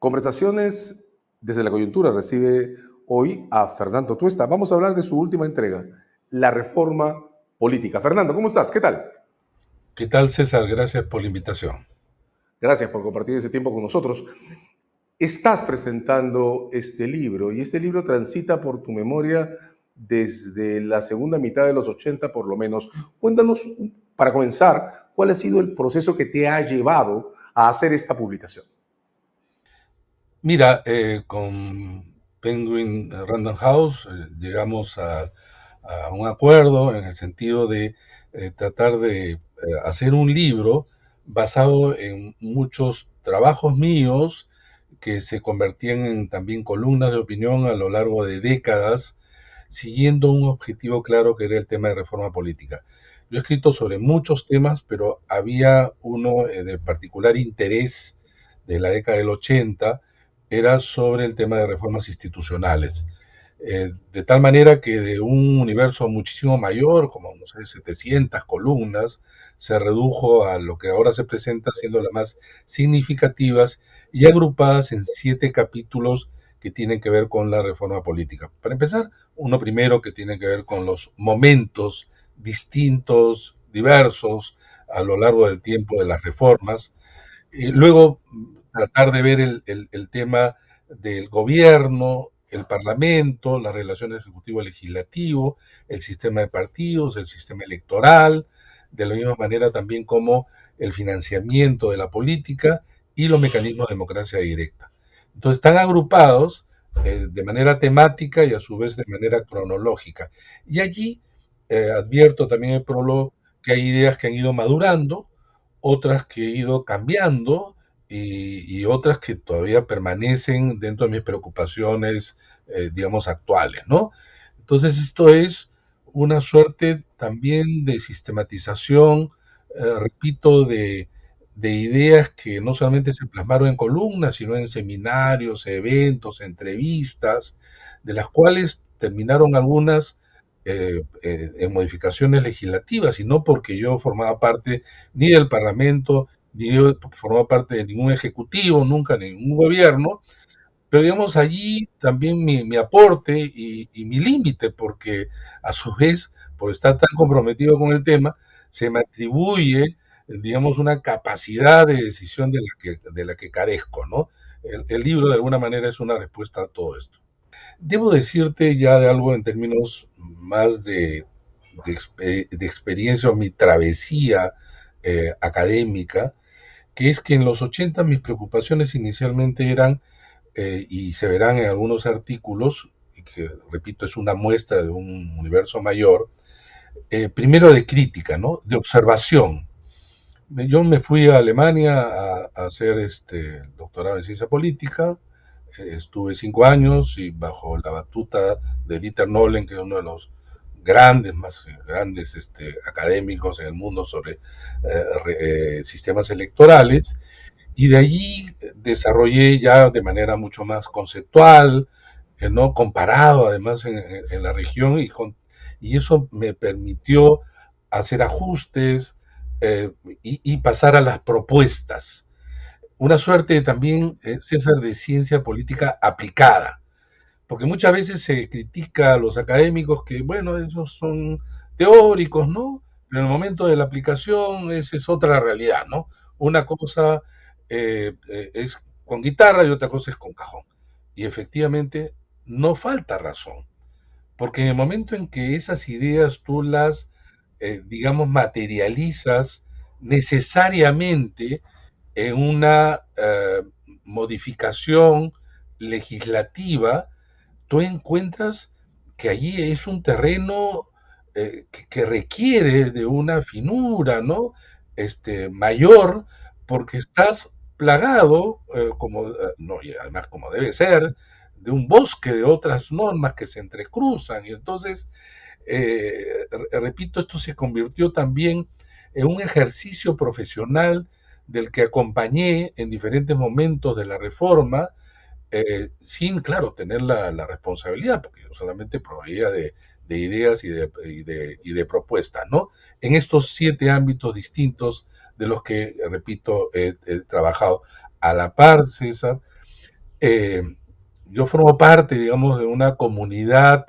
Conversaciones desde la coyuntura recibe hoy a Fernando Tuesta. Vamos a hablar de su última entrega, la reforma política. Fernando, ¿cómo estás? ¿Qué tal? ¿Qué tal, César? Gracias por la invitación. Gracias por compartir este tiempo con nosotros. Estás presentando este libro y este libro transita por tu memoria desde la segunda mitad de los 80 por lo menos. Cuéntanos, para comenzar, cuál ha sido el proceso que te ha llevado a hacer esta publicación. Mira, con Penguin Random House llegamos a un acuerdo en el sentido de tratar de hacer un libro basado en muchos trabajos míos que se convertían en también columnas de opinión a lo largo de décadas, siguiendo un objetivo claro que era el tema de reforma política. Yo he escrito sobre muchos temas, pero había uno de particular interés de la década del 80, era sobre el tema de reformas institucionales. De tal manera que de un universo muchísimo mayor, como no sé, 700 columnas, se redujo a lo que ahora se presenta siendo las más significativas y agrupadas en 7 capítulos que tienen que ver con la reforma política. Para empezar, uno primero que tiene que ver con los momentos distintos, diversos, a lo largo del tiempo de las reformas. Luego, tratar de ver el tema del gobierno, el parlamento, las relaciones ejecutivo-legislativo, el sistema de partidos, el sistema electoral, de la misma manera también como el financiamiento de la política y los mecanismos de democracia directa. Entonces, están agrupados de manera temática y a su vez de manera cronológica. Y allí advierto también el prólogo que hay ideas que han ido madurando, otras que he ido cambiando y otras que todavía permanecen dentro de mis preocupaciones, digamos, actuales, ¿no? Entonces esto es una suerte también de sistematización, repito, de ideas que no solamente se plasmaron en columnas, sino en seminarios, eventos, entrevistas, de las cuales terminaron algunas en modificaciones legislativas, y no porque yo formaba parte ni del Parlamento, ni yo formaba parte de ningún ejecutivo, nunca de ningún gobierno, pero digamos allí también mi aporte y mi límite, porque a su vez, por estar tan comprometido con el tema, se me atribuye, digamos, una capacidad de decisión de la que carezco, ¿no? El libro de alguna manera es una respuesta a todo esto. Debo decirte ya de algo en términos más de experiencia o mi travesía académica, que es que en los 80 mis preocupaciones inicialmente eran, y se verán en algunos artículos, y que repito es una muestra de un universo mayor, primero de crítica, ¿no? De observación. Yo me fui a Alemania a hacer doctorado en ciencia política. Estuve 5 años y bajo la batuta de Dieter Nolen, que es uno de los más grandes académicos en el mundo sobre sistemas electorales, y de allí desarrollé ya de manera mucho más conceptual, ¿no? Comparado además en la región, y eso me permitió hacer ajustes y pasar a las propuestas. Una suerte también, César, de ciencia política aplicada, porque muchas veces se critica a los académicos que, bueno, esos son teóricos, ¿no? Pero en el momento de la aplicación esa es otra realidad, ¿no? Una cosa es con guitarra y otra cosa es con cajón. Y efectivamente no falta razón, porque en el momento en que esas ideas tú las, digamos, materializas necesariamente en una modificación legislativa, tú encuentras que allí es un terreno que requiere de una finura, ¿no? Mayor, porque estás plagado, no, y además como debe ser, de un bosque de otras normas que se entrecruzan. Y entonces, repito, esto se convirtió también en un ejercicio profesional del que acompañé en diferentes momentos de la reforma, sin, claro, tener la responsabilidad, porque yo solamente proveía de ideas y de propuestas, ¿no? En estos 7 ámbitos distintos de los que, repito, he trabajado a la par, César, Eh, yo formo parte, digamos, de una comunidad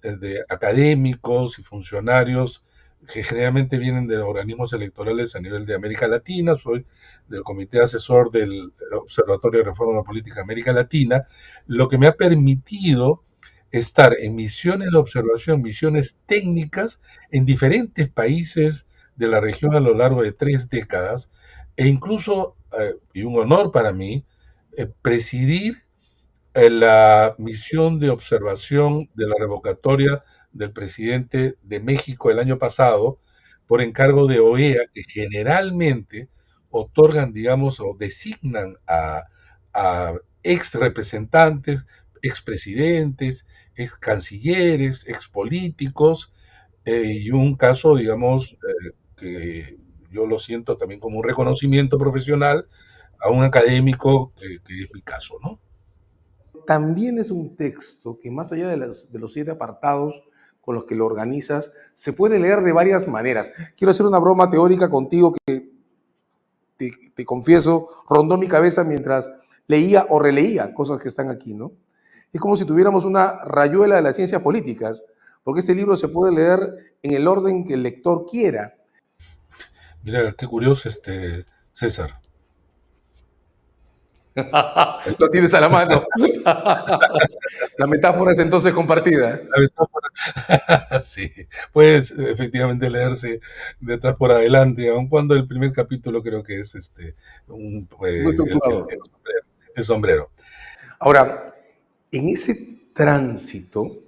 de académicos y funcionarios que generalmente vienen de organismos electorales a nivel de América Latina. Soy del comité asesor del Observatorio de Reforma Política de América Latina, lo que me ha permitido estar en misiones de observación, misiones técnicas en diferentes países de la región a lo largo de 3 décadas, e incluso, y un honor para mí, presidir la misión de observación de la revocatoria del presidente de México el año pasado por encargo de OEA, que generalmente otorgan, digamos, o designan a ex representantes, ex presidentes, ex cancilleres, ex políticos, y un caso, digamos, que yo lo siento también como un reconocimiento profesional a un académico, que es mi caso, ¿no? También es un texto que más allá de los 7 apartados con los que lo organizas, se puede leer de varias maneras. Quiero hacer una broma teórica contigo que te confieso, rondó mi cabeza mientras leía o releía cosas que están aquí, ¿no? Es como si tuviéramos una rayuela de las ciencias políticas, porque este libro se puede leer en el orden que el lector quiera. Mira, qué curioso, César. Lo tienes a la mano. La metáfora es entonces compartida. La metáfora, sí, puedes efectivamente leerse de atrás por adelante, aun cuando el primer capítulo creo que es Muy estructurado. el sombrero. Ahora, en ese tránsito,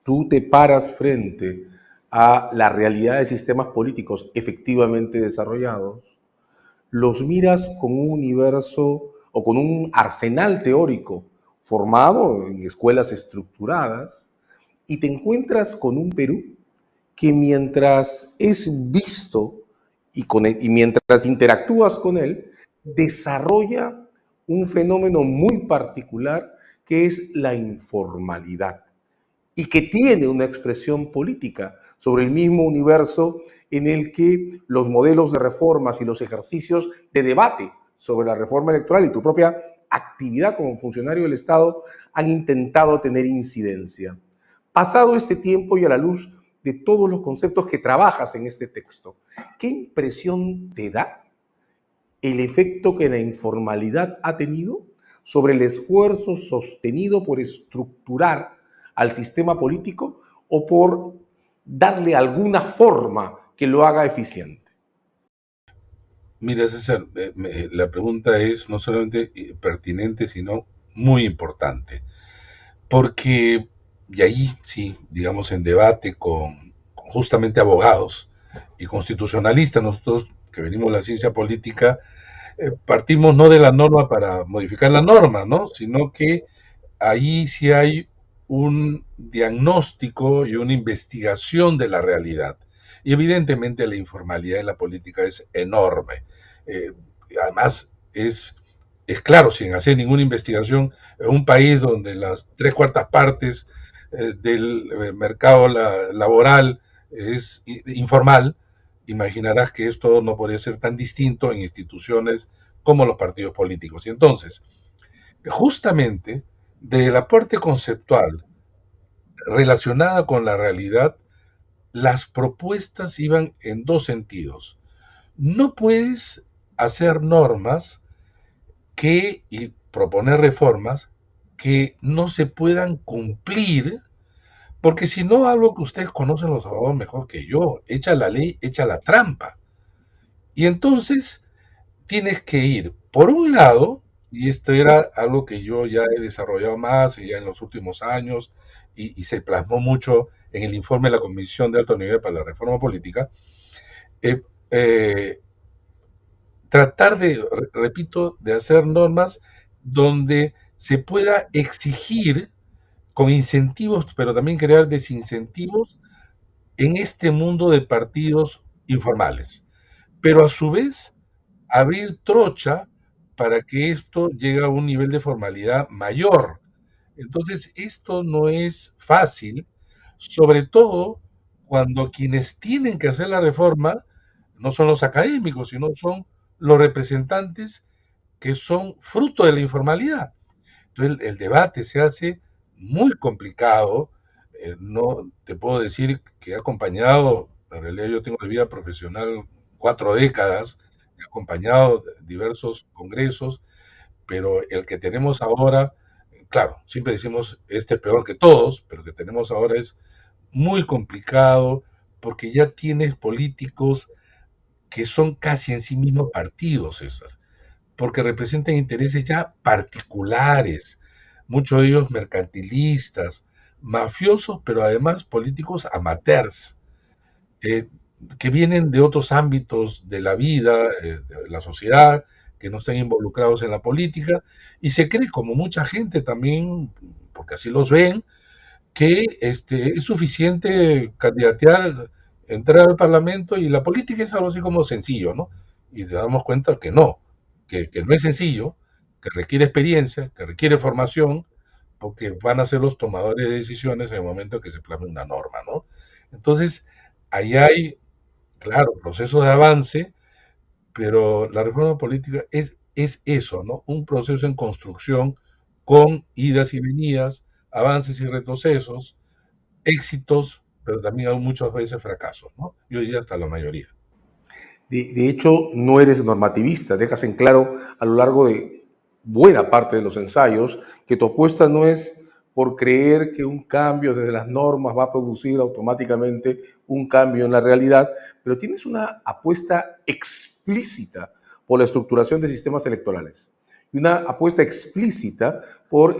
tú te paras frente a la realidad de sistemas políticos efectivamente desarrollados, los miras con un universo o con un arsenal teórico formado en escuelas estructuradas y te encuentras con un Perú que mientras es visto y mientras interactúas con él, desarrolla un fenómeno muy particular que es la informalidad y que tiene una expresión política sobre el mismo universo en el que los modelos de reformas y los ejercicios de debate sobre la reforma electoral y tu propia actividad como funcionario del Estado han intentado tener incidencia. Pasado este tiempo y a la luz de todos los conceptos que trabajas en este texto, ¿qué impresión te da el efecto que la informalidad ha tenido sobre el esfuerzo sostenido por estructurar al sistema político o por darle alguna forma que lo haga eficiente? Mira, César, la pregunta es no solamente pertinente, sino muy importante, porque, y ahí sí, digamos, en debate con justamente abogados y constitucionalistas, nosotros que venimos de la ciencia política, partimos no de la norma para modificar la norma, ¿no? Sino que ahí sí hay un diagnóstico y una investigación de la realidad. Y evidentemente la informalidad en la política es enorme. Eh, Además, es claro, sin hacer ninguna investigación, en un país donde las 3/4 partes del mercado laboral es informal, imaginarás que esto no podría ser tan distinto en instituciones como los partidos políticos. Y entonces, justamente de la parte conceptual relacionada con la realidad, las propuestas iban en dos sentidos. No puedes hacer normas y proponer reformas que no se puedan cumplir, porque si no, algo que ustedes conocen los abogados mejor que yo, echa la ley, echa la trampa. Y entonces tienes que ir, por un lado, y esto era algo que yo ya he desarrollado más ya en los últimos años, y se plasmó mucho en el informe de la Comisión de Alto Nivel para la Reforma Política, eh, eh, tratar de, repito, de hacer normas donde se pueda exigir con incentivos, pero también crear desincentivos en este mundo de partidos informales. Pero a su vez, abrir trocha para que esto llegue a un nivel de formalidad mayor. Entonces, esto no es fácil, sobre todo cuando quienes tienen que hacer la reforma no son los académicos, sino son los representantes que son fruto de la informalidad. Entonces el debate se hace muy complicado. No te puedo decir que he acompañado, en realidad yo tengo de vida profesional 4 décadas, he acompañado diversos congresos, pero el que tenemos ahora, claro, siempre decimos este es peor que todos, pero el que tenemos ahora es muy complicado porque ya tienes políticos que son casi en sí mismos partidos, César, porque representan intereses ya particulares, muchos de ellos mercantilistas, mafiosos, pero además políticos amateurs, eh, que vienen de otros ámbitos de la vida, de la sociedad, que no están involucrados en la política, y se cree, como mucha gente también, porque así los ven, que es suficiente candidatear, entrar al Parlamento y la política es algo así como sencillo, ¿no? Y te damos cuenta que no es sencillo, que requiere experiencia, que requiere formación, porque van a ser los tomadores de decisiones en el momento que se plasme una norma, ¿no? Entonces, ahí hay, claro, procesos de avance, pero la reforma política es eso, ¿no? Un proceso en construcción con idas y venidas, avances y retrocesos, éxitos, pero también hay muchas veces fracasos, ¿no? Yo diría hasta la mayoría. De hecho, no eres normativista, dejas en claro a lo largo de buena parte de los ensayos que tu apuesta no es por creer que un cambio desde las normas va a producir automáticamente un cambio en la realidad, pero tienes una apuesta explícita por la estructuración de sistemas electorales y una apuesta explícita por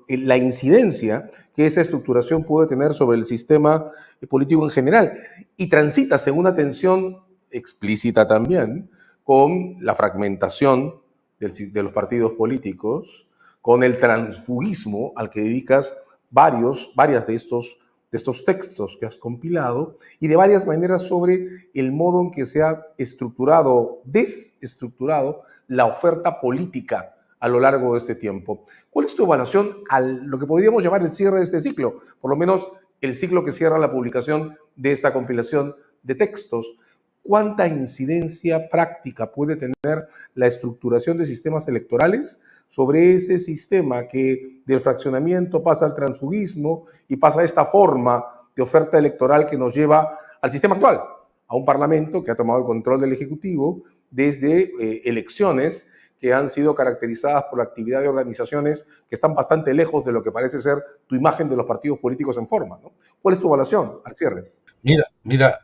la incidencia que esa estructuración puede tener sobre el sistema político en general y transitas en una tensión explícita también con la fragmentación de los partidos políticos, con el transfugismo al que dedicas varias de estos textos que has compilado y de varias maneras sobre el modo en que se ha estructurado, desestructurado la oferta política a lo largo de este tiempo. ¿Cuál es tu evaluación a lo que podríamos llamar el cierre de este ciclo? Por lo menos el ciclo que cierra la publicación de esta compilación de textos. ¿Cuánta incidencia práctica puede tener la estructuración de sistemas electorales sobre ese sistema que del fraccionamiento pasa al transfugismo y pasa a esta forma de oferta electoral que nos lleva al sistema actual, a un parlamento que ha tomado el control del Ejecutivo desde elecciones que han sido caracterizadas por la actividad de organizaciones que están bastante lejos de lo que parece ser tu imagen de los partidos políticos en forma, ¿no? ¿Cuál es tu evaluación al cierre? Mira,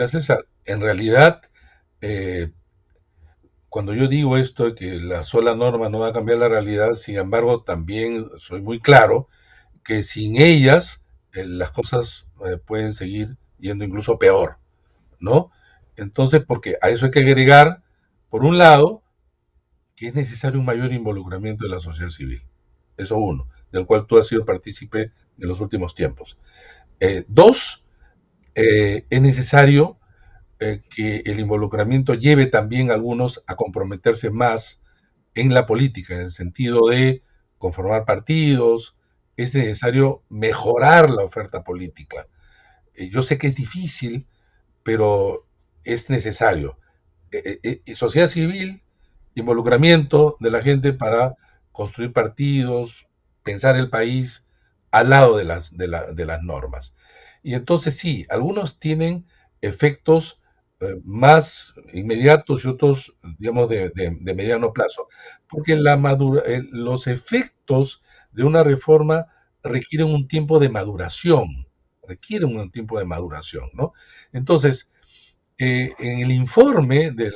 César, en realidad, eh, cuando yo digo esto, de que la sola norma no va a cambiar la realidad, sin embargo, también soy muy claro que sin ellas las cosas pueden seguir yendo incluso peor, ¿no? Entonces, porque a eso hay que agregar, por un lado, que es necesario un mayor involucramiento de la sociedad civil. Eso uno, del cual tú has sido partícipe en los últimos tiempos. Dos, es necesario que el involucramiento lleve también a algunos a comprometerse más en la política, en el sentido de conformar partidos. Es necesario mejorar la oferta política. Yo sé que es difícil, pero es necesario. Sociedad civil, involucramiento de la gente para construir partidos, pensar el país al lado de las normas. Y entonces sí, algunos tienen efectos más inmediatos y otros, digamos, de mediano plazo, porque los efectos de una reforma requieren un tiempo de maduración, ¿no? Entonces, en el informe de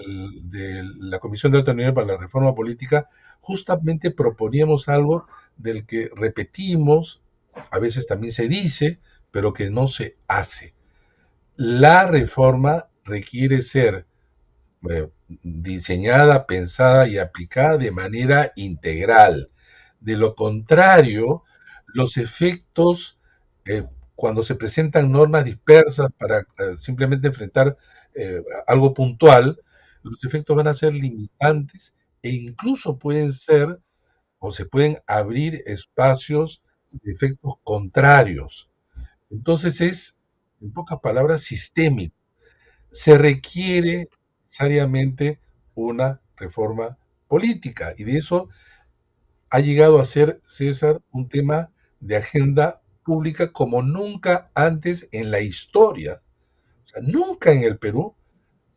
la Comisión de Alto Nivel para la Reforma Política, justamente proponíamos algo del que repetimos, a veces también se dice, pero que no se hace. La reforma requiere ser diseñada, pensada y aplicada de manera integral. De lo contrario, los efectos, eh, cuando se presentan normas dispersas para simplemente enfrentar algo puntual, los efectos van a ser limitantes e incluso pueden ser o se pueden abrir espacios de efectos contrarios. Entonces es, en pocas palabras, sistémico. Se requiere necesariamente una reforma política y de eso ha llegado a ser, César, un tema de agenda pública como nunca antes en la historia. O sea, nunca en el Perú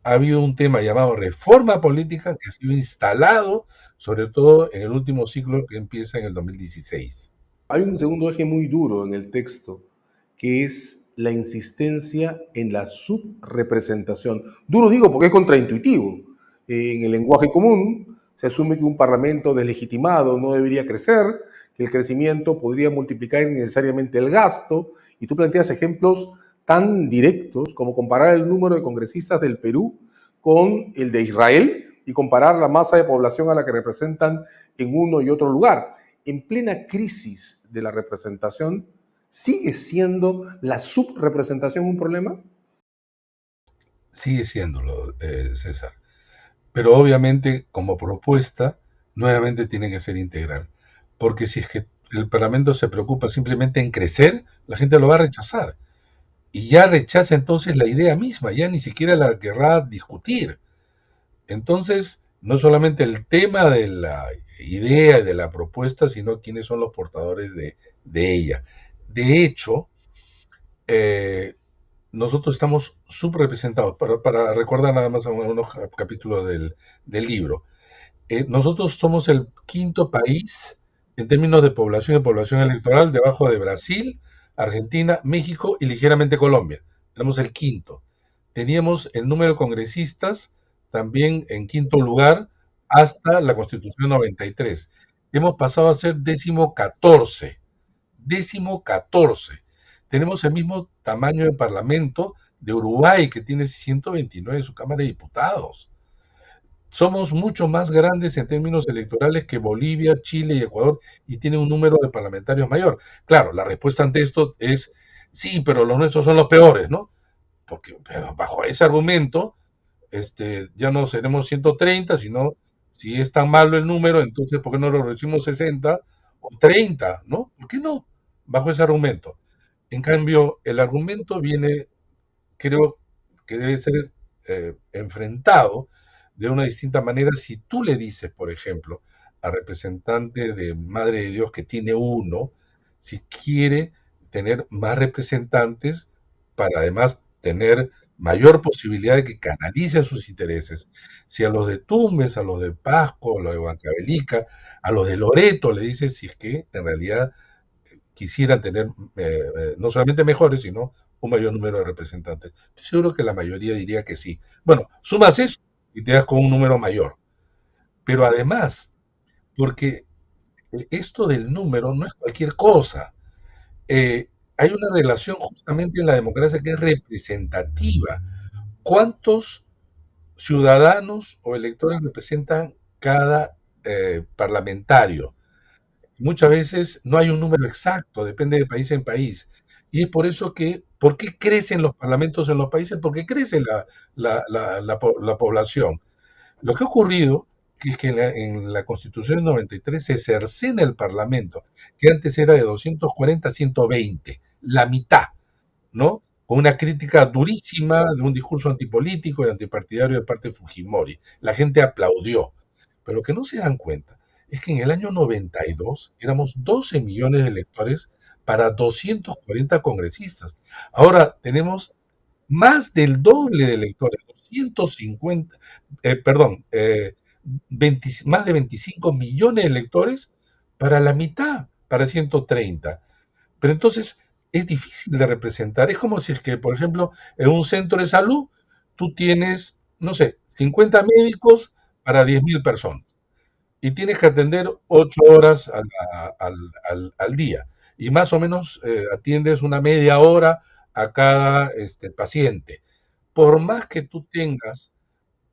ha habido un tema llamado reforma política que ha sido instalado, sobre todo en el último ciclo que empieza en el 2016. Hay un segundo eje muy duro en el texto, que es la insistencia en la subrepresentación. Duro digo porque es contraintuitivo. En el lenguaje común se asume que un parlamento deslegitimado no debería crecer, que el crecimiento podría multiplicar innecesariamente el gasto, y tú planteas ejemplos tan directos como comparar el número de congresistas del Perú con el de Israel y comparar la masa de población a la que representan en uno y otro lugar. En plena crisis de la representación, ¿sigue siendo la subrepresentación un problema? Sigue siéndolo, César. Pero obviamente, como propuesta, nuevamente tiene que ser integral. Porque si es que el Parlamento se preocupa simplemente en crecer, la gente lo va a rechazar. Y ya rechaza entonces la idea misma, ya ni siquiera la querrá discutir. Entonces, no solamente el tema de la idea y de la propuesta, sino quiénes son los portadores de ella. De hecho, eh, nosotros estamos subrepresentados, para recordar nada más algunos capítulos del libro. Nosotros somos el quinto país en términos de población electoral, debajo de Brasil, Argentina, México y ligeramente Colombia. Tenemos el quinto. Teníamos el número de congresistas también en quinto lugar hasta la Constitución 93. Hemos pasado a ser décimo 14. Décimo 14. Tenemos el mismo tamaño de parlamento de Uruguay, que tiene 129 en su Cámara de Diputados. Somos mucho más grandes en términos electorales que Bolivia, Chile y Ecuador y tiene un número de parlamentarios mayor. Claro, la respuesta ante esto es sí, pero los nuestros son los peores, ¿no? Porque pero bajo ese argumento, ya no seremos 130, sino si es tan malo el número, entonces ¿por qué no lo reducimos 60 o 30, ¿no? ¿Por qué no? Bajo ese argumento. En cambio, el argumento viene, creo que debe ser enfrentado de una distinta manera si tú le dices, por ejemplo, al representante de Madre de Dios que tiene uno, si quiere tener más representantes para además tener mayor posibilidad de que canalicen sus intereses. Si a los de Tumbes, a los de Pasco, a los de Huancavelica, a los de Loreto le dices si es que en realidad quisieran tener no solamente mejores, sino un mayor número de representantes. Estoy seguro que la mayoría diría que sí. Bueno, sumas eso y te das con un número mayor. Pero además, porque esto del número no es cualquier cosa. Hay una relación justamente en la democracia que es representativa. ¿Cuántos ciudadanos o electores representan cada parlamentario? Muchas veces no hay un número exacto, depende de país en país. Y es por eso que, ¿por qué crecen los parlamentos en los países? Porque crece la población. Lo que ha ocurrido que es que en la Constitución del 93 se cercena el Parlamento, que antes era de 240 a 120, la mitad, ¿no? Con una crítica durísima de un discurso antipolítico y antipartidario de parte de Fujimori. La gente aplaudió. Pero lo que no se dan cuenta es que en el año 92 éramos 12 millones de electores para 240 congresistas. Ahora tenemos más del doble de electores, 250, perdón, 20, más de 25 millones de electores para la mitad, para 130. Pero entonces es difícil de representar. Es como si es que, por ejemplo, en un centro de salud tú tienes, no sé, 50 médicos para 10.000 personas y tienes que atender 8 horas al día y más o menos atiendes una media hora a cada paciente. Por más que tú tengas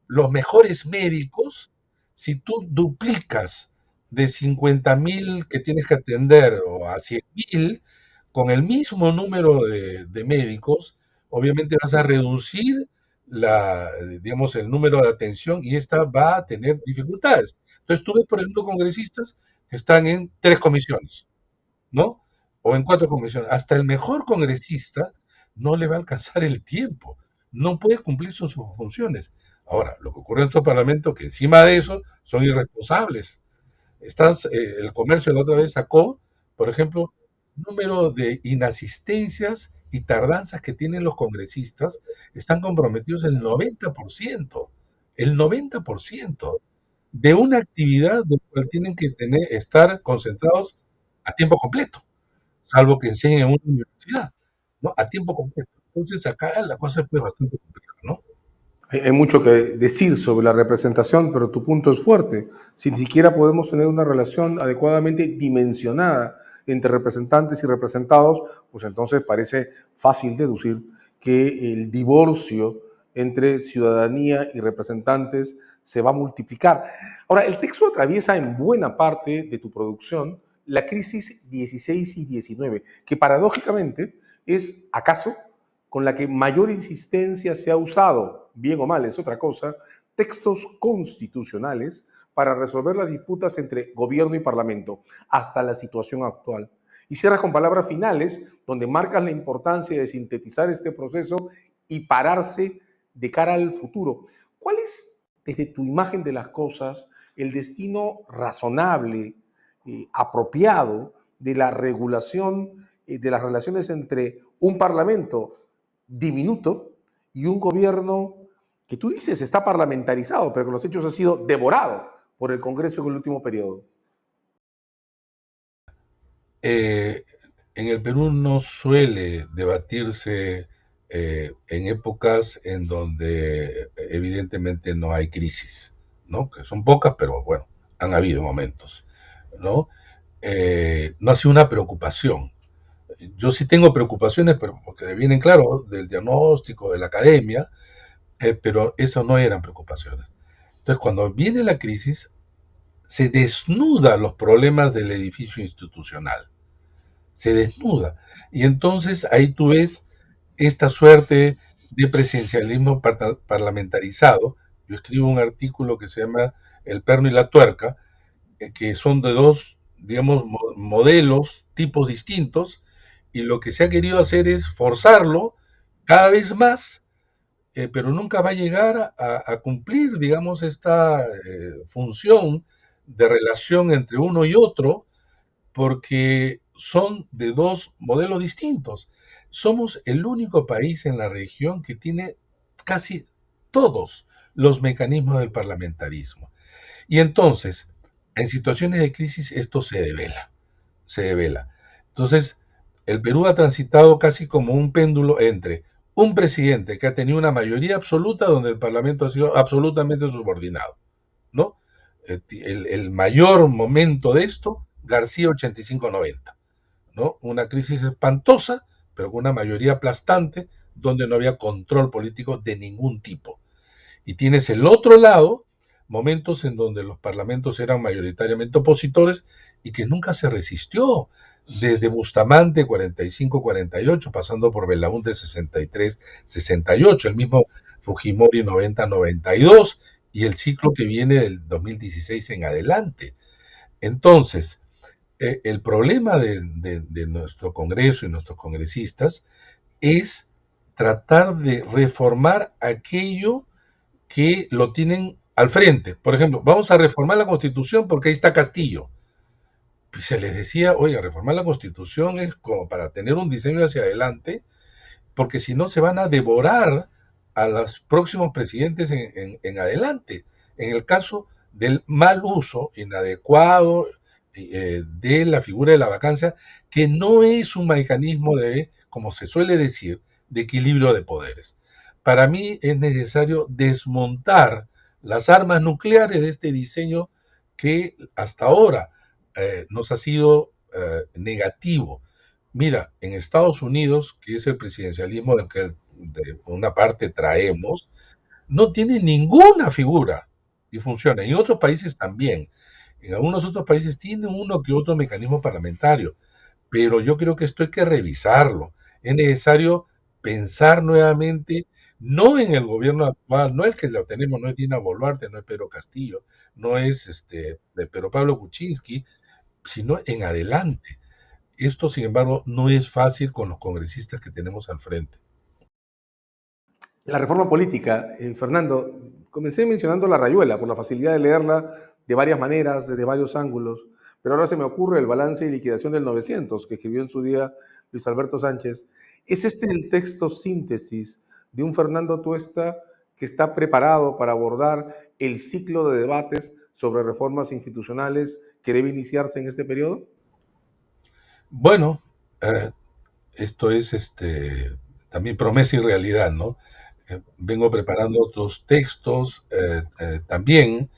los mejores médicos, si tú duplicas de 50.000 que tienes que atender o a 100.000, con el mismo número de médicos, obviamente vas a reducir digamos, el número de atención y esta va a tener dificultades. Entonces tú ves, por ejemplo, congresistas que están en 3 comisiones, ¿no? O en 4 comisiones. Hasta el mejor congresista no le va a alcanzar el tiempo, no puede cumplir sus funciones. Ahora, lo que ocurre en estos parlamentos es que encima de eso son irresponsables. El comercio la otra vez sacó, por ejemplo, número de inasistencias y tardanzas que tienen los congresistas, están comprometidos el 90% de una actividad de la cual tienen que estar concentrados a tiempo completo, salvo que enseñen en una universidad, ¿no? A tiempo completo. Entonces acá la cosa fue bastante compleja, ¿no? Hay mucho que decir sobre la representación, pero tu punto es fuerte. Si ni siquiera podemos tener una relación adecuadamente dimensionada entre representantes y representados, pues entonces parece fácil deducir que el divorcio entre ciudadanía y representantes se va a multiplicar. Ahora, el texto atraviesa en buena parte de tu producción la crisis 16 y 19, que paradójicamente es, acaso, con la que mayor insistencia se ha usado, bien o mal es otra cosa, textos constitucionales para resolver las disputas entre gobierno y parlamento, hasta la situación actual. Y cierras con palabras finales, donde marcas la importancia de sintetizar este proceso y pararse de cara al futuro. ¿Cuál es, desde tu imagen de las cosas, el destino razonable, apropiado de la regulación de las relaciones entre un parlamento diminuto y un gobierno que tú dices está parlamentarizado, pero que los hechos ha sido devorado por el Congreso en el último periodo? Eh, en el Perú no suele debatirse en épocas en donde evidentemente no hay crisis, ¿no? Que son pocas, pero bueno, han habido momentos, ¿no? No ha sido una preocupación. Yo sí tengo preocupaciones, pero porque vienen, claro, del diagnóstico, de la academia, pero eso no eran preocupaciones. Entonces, cuando viene la crisis, se desnuda los problemas del edificio institucional, se desnuda. Y entonces ahí tú ves esta suerte de presidencialismo parlamentarizado. Yo escribo un artículo que se llama El perno y la tuerca, que son de dos, digamos, modelos, tipos distintos, y lo que se ha querido hacer es forzarlo cada vez más, pero nunca va a llegar a cumplir, digamos, esta función de relación entre uno y otro, porque son de dos modelos distintos. Somos el único país en la región que tiene casi todos los mecanismos del parlamentarismo. Y entonces, en situaciones de crisis, esto se devela, se devela. Entonces, el Perú ha transitado casi como un péndulo entre un presidente que ha tenido una mayoría absoluta donde el Parlamento ha sido absolutamente subordinado, ¿no? El mayor momento de esto, García 85-90, ¿no? Una crisis espantosa, pero con una mayoría aplastante, donde no había control político de ningún tipo. Y tienes el otro lado, momentos en donde los parlamentos eran mayoritariamente opositores y que nunca se resistió, desde Bustamante 45-48, pasando por Belaúnde 63-68, el mismo Fujimori 90-92 y el ciclo que viene del 2016 en adelante. Entonces, el problema de nuestro Congreso y nuestros congresistas es tratar de reformar aquello que lo tienen al frente. Por ejemplo, vamos a reformar la Constitución porque ahí está Castillo. Pues se les decía, oiga, reformar la Constitución es como para tener un diseño hacia adelante, porque si no se van a devorar a los próximos presidentes en adelante. En el caso del mal uso inadecuado de la figura de la vacancia, que no es un mecanismo de, como se suele decir, de equilibrio de poderes. Para mí es necesario desmontar las armas nucleares de este diseño que hasta ahora nos ha sido negativo. Mira, en Estados Unidos, que es el presidencialismo del que de una parte traemos, no tiene ninguna figura y funciona. En otros países también. En algunos otros países tiene uno que otro mecanismo parlamentario, pero yo creo que esto hay que revisarlo. Es necesario pensar nuevamente, no en el gobierno actual, no el que lo tenemos, no es Dina Boluarte, no es Pedro Castillo, no es Pedro Pablo Kuczynski, sino en adelante. Esto, sin embargo, no es fácil con los congresistas que tenemos al frente. La reforma política, Fernando, comencé mencionando La Rayuela por la facilidad de leerla, de varias maneras, desde varios ángulos, pero ahora se me ocurre el balance y liquidación del 900 que escribió en su día Luis Alberto Sánchez. ¿Es este el texto síntesis de un Fernando Tuesta que está preparado para abordar el ciclo de debates sobre reformas institucionales que debe iniciarse en este periodo? Bueno, esto es también promesa y realidad, ¿no? Vengo preparando otros textos también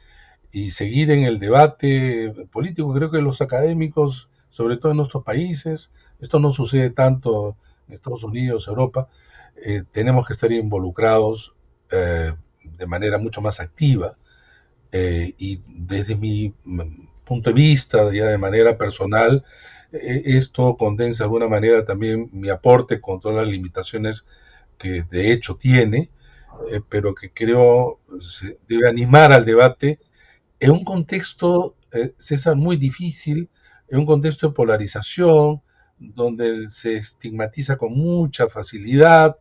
y seguir en el debate político. Creo que los académicos, sobre todo en nuestros países, esto no sucede tanto en Estados Unidos, Europa, tenemos que estar involucrados de manera mucho más activa y desde mi punto de vista, ya de manera personal, esto condensa de alguna manera también mi aporte con todas las limitaciones que de hecho tiene, pero que creo se debe animar al debate en un contexto, César, muy difícil, en un contexto de polarización, donde se estigmatiza con mucha facilidad.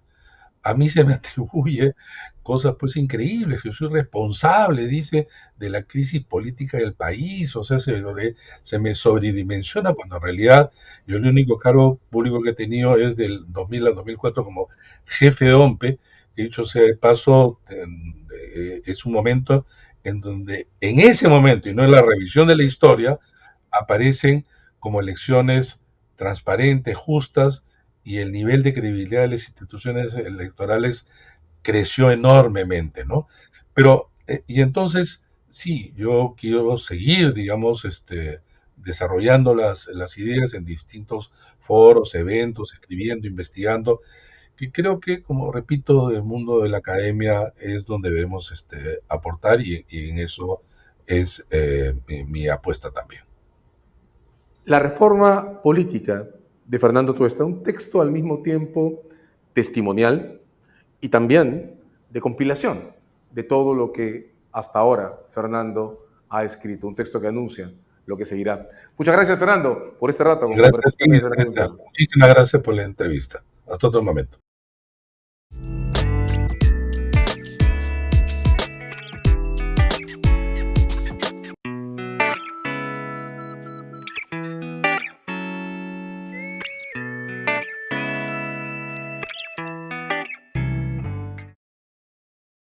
A mí se me atribuye cosas pues increíbles, que yo soy responsable, dice, de la crisis política del país, o sea, se me sobredimensiona cuando en realidad yo el único cargo público que he tenido es del 2000 al 2004 como jefe de OMPE, que dicho sea de paso, es un momento en donde en ese momento, y no en la revisión de la historia, aparecen como elecciones transparentes, justas, y el nivel de credibilidad de las instituciones electorales creció enormemente, ¿no? Pero, y entonces, sí, yo quiero seguir, digamos, desarrollando las ideas en distintos foros, eventos, escribiendo, investigando, que creo que, como repito, el mundo de la academia es donde debemos aportar y en eso es mi apuesta también. La reforma política de Fernando Tuesta, un texto al mismo tiempo testimonial y también de compilación de todo lo que hasta ahora Fernando ha escrito, un texto que anuncia lo que seguirá. Muchas gracias, Fernando, por este rato con Gracias a ti, Conversaciones de la César. Convención. Muchísimas gracias por la entrevista. Hasta otro momento.